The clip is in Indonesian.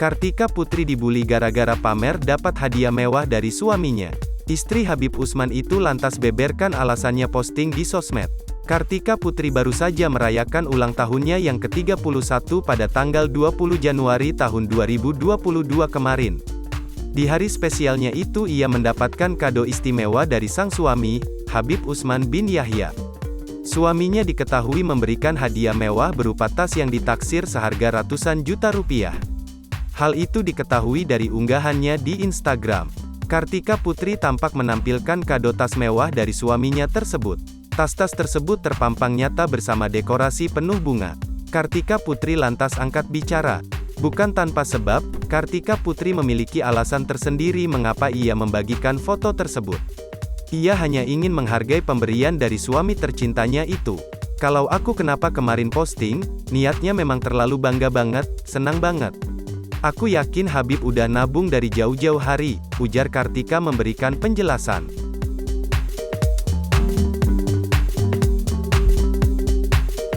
Kartika Putri dibully gara-gara pamer dapat hadiah mewah dari suaminya. Istri Habib Usman itu lantas beberkan alasannya posting di sosmed. Kartika Putri baru saja merayakan ulang tahunnya yang ke-31 pada tanggal 20 Januari tahun 2022 kemarin. Di hari spesialnya itu ia mendapatkan kado istimewa dari sang suami, Habib Usman bin Yahya. Suaminya diketahui memberikan hadiah mewah berupa tas yang ditaksir seharga ratusan juta rupiah. Hal itu diketahui dari unggahannya di Instagram. Kartika Putri tampak menampilkan kado tas mewah dari suaminya tersebut. Tas-tas tersebut terpampang nyata bersama dekorasi penuh bunga. Kartika Putri lantas angkat bicara. Bukan tanpa sebab, Kartika Putri memiliki alasan tersendiri mengapa ia membagikan foto tersebut. Ia hanya ingin menghargai pemberian dari suami tercintanya itu. Kalau aku kenapa kemarin posting, niatnya memang terlalu bangga banget, senang banget. Aku yakin Habib udah nabung dari jauh-jauh hari, ujar Kartika memberikan penjelasan.